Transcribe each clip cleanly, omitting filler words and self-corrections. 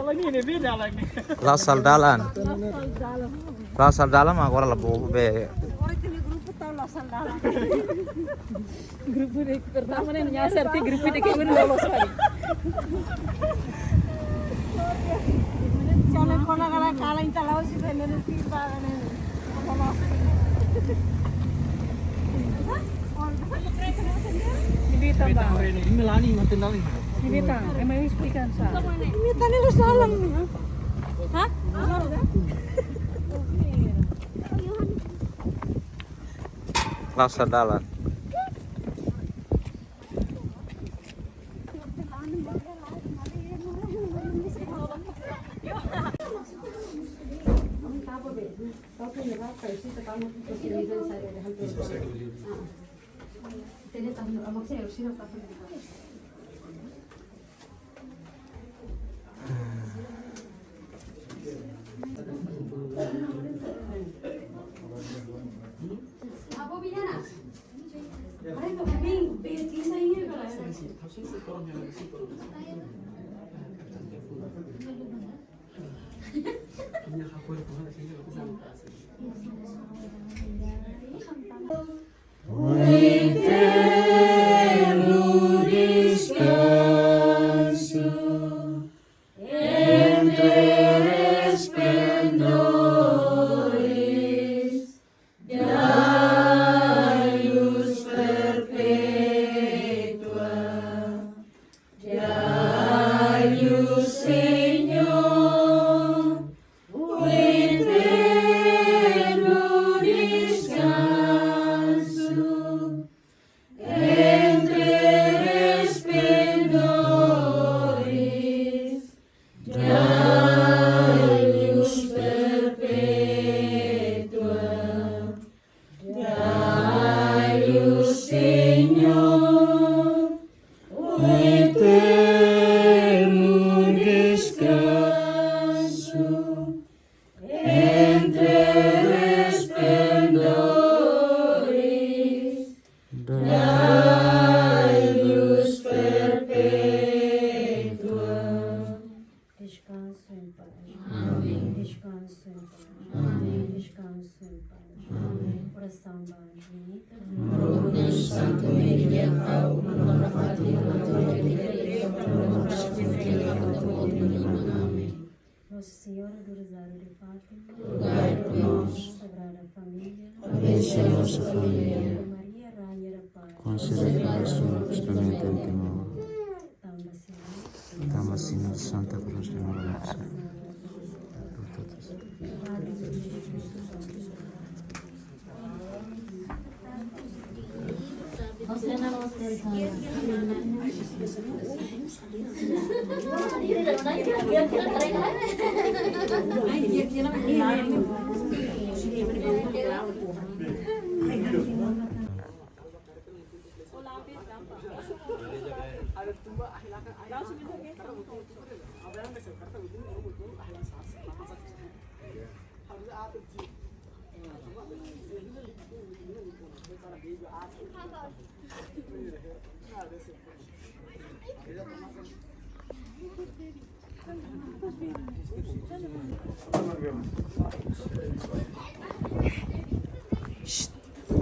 lagi ini beda lagi. Lasal dalan. Lasal dalan mah ora lebo be. Orang ini grup tahu lasal dalam. Grup ini pertama nih nyasar ti grup ini kayak udah lolos lagi. Jangan kona kala inta lawas sih bener sih banget nih. Ibita ba? Ini melani matin lagi. Ibita, may explican sa. Ibita ni lo salang ni. Ha? Lasal dalan. Nossa Senhora do Rosário de Fátima, rogai por nós. Sagrada Família, Abençoe nossa família. Maria, Rainha da Paz, Consideração experimentante mal. Tamba Senhor, Dama Senhor Santa Cruz de Maria.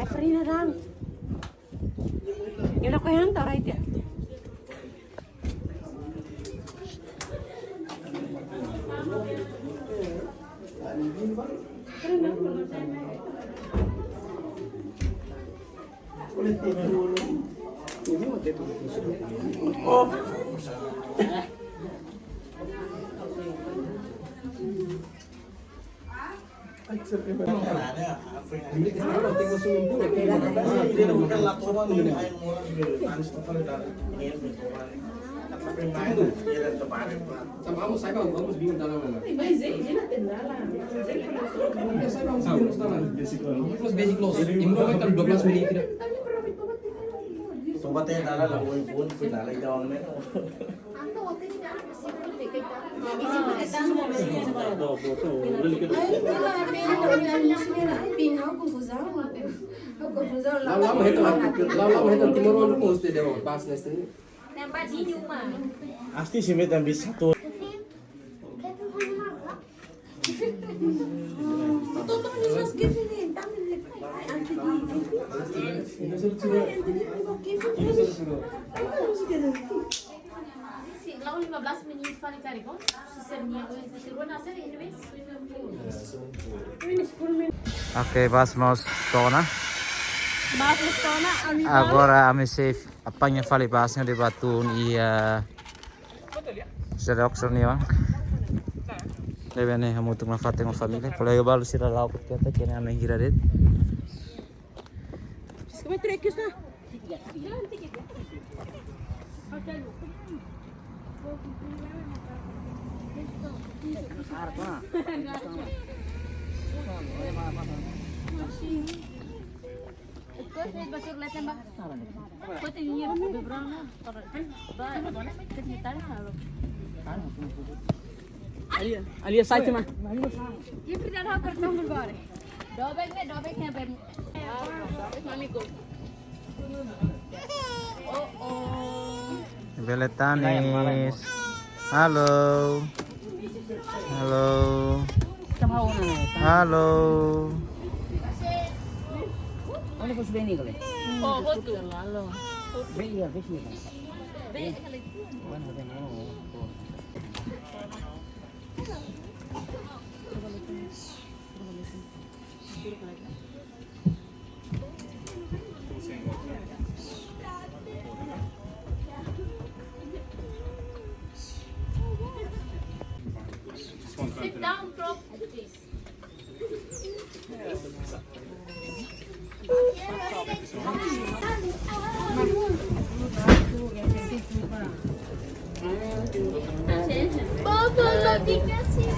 Frina lang. Yun ako yan, taray diyan. Vamos, saibam, vamos vir da lama. Mas ele na tendala. Terus basic loss. Ini mau kan 12 menit tidak. Sobat yang dala lah, pun dala itu orang mana? Ando hotel ni dah mesti boleh dekat. Lama itu timur orang pun sudah dewa pas neste. Tempat di rumah. Asti sih medan bisa satu. 15 menit fare carico. Si sernia si ruang hacer ini Oke, pas mau stona. Maaf Mustona, Agora a se apanha fali pasnya di batu ia. Sedok senior. Deve ne hamutuk na fate ng família. Pala yo balu sira lauk kata kene ame hiradet. kami trekis na. Alia site mah. Dobeknya bem. Mamiku. Beletanis. Halo. Halo. Halo. Ano po sabihin ko eh? Oh, betul. Iya, besi. Sit down, prop, please. Papa, dikasih.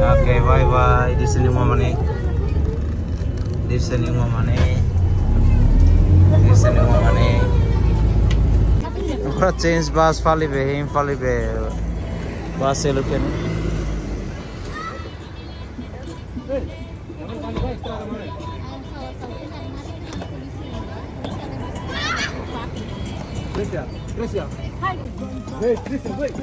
Oke, bye bye. Di sini mama nih. Di sini mama nih. Di sini mama nih. Ora change bus fali be, him fali be. Bus eluken. Gracias. Hey, Cristian, wait.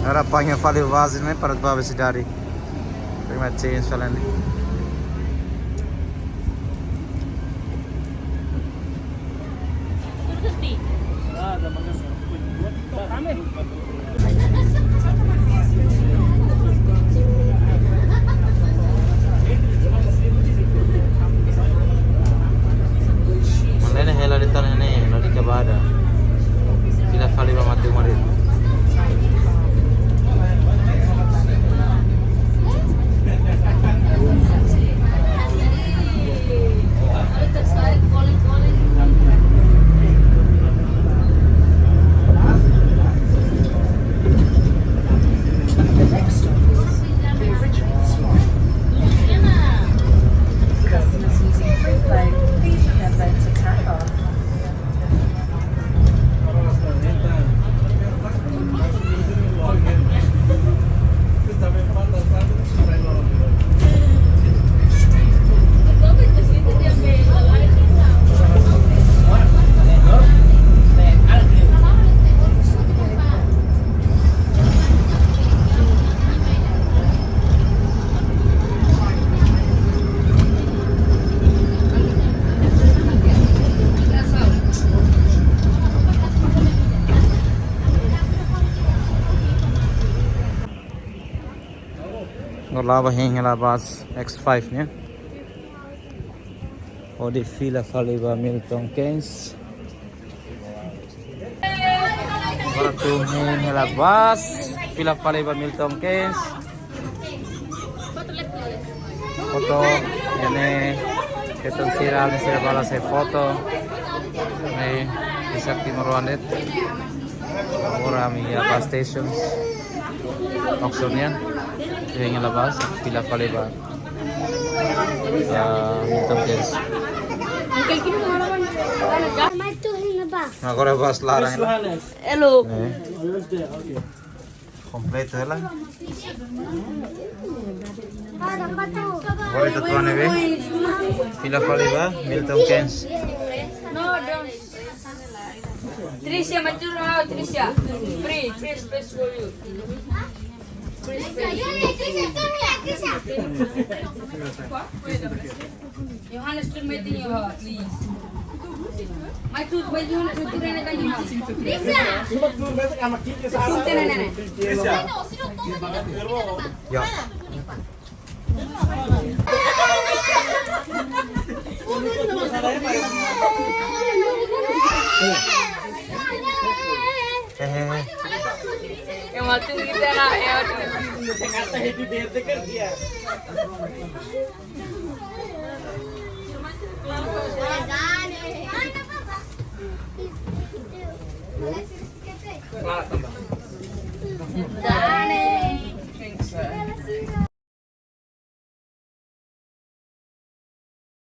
Ora panha fali vazi né para bawa sidari. Terima change falan. Malena hela ditan ini, lari ke bada. Kita fali mati umarit. Lava hingga bus X5 nya. Oh di Villa Faliba Milton Keynes. Bertu hingga bus Villa Faliba Milton Keynes. Foto ini kita viral nih saya balas foto. Ini bisa timur wanit. Orang ya bus station. Maksudnya yang labas Villa Faliba Milton Keynes. Mas tu hina ba? Agora bas larang. Hello. Kompleto lah. Boleh tutuan ya, Be? Villa Faliba, Milton Keynes. No, don't. Tricia, mature now, Tricia. Free space for you. Johannes, to meeting you, please. My tooth, by Johannes, to meeting you. Ya. Hehehe. Yang waktu kita nak, yang Kelak tambah. Dan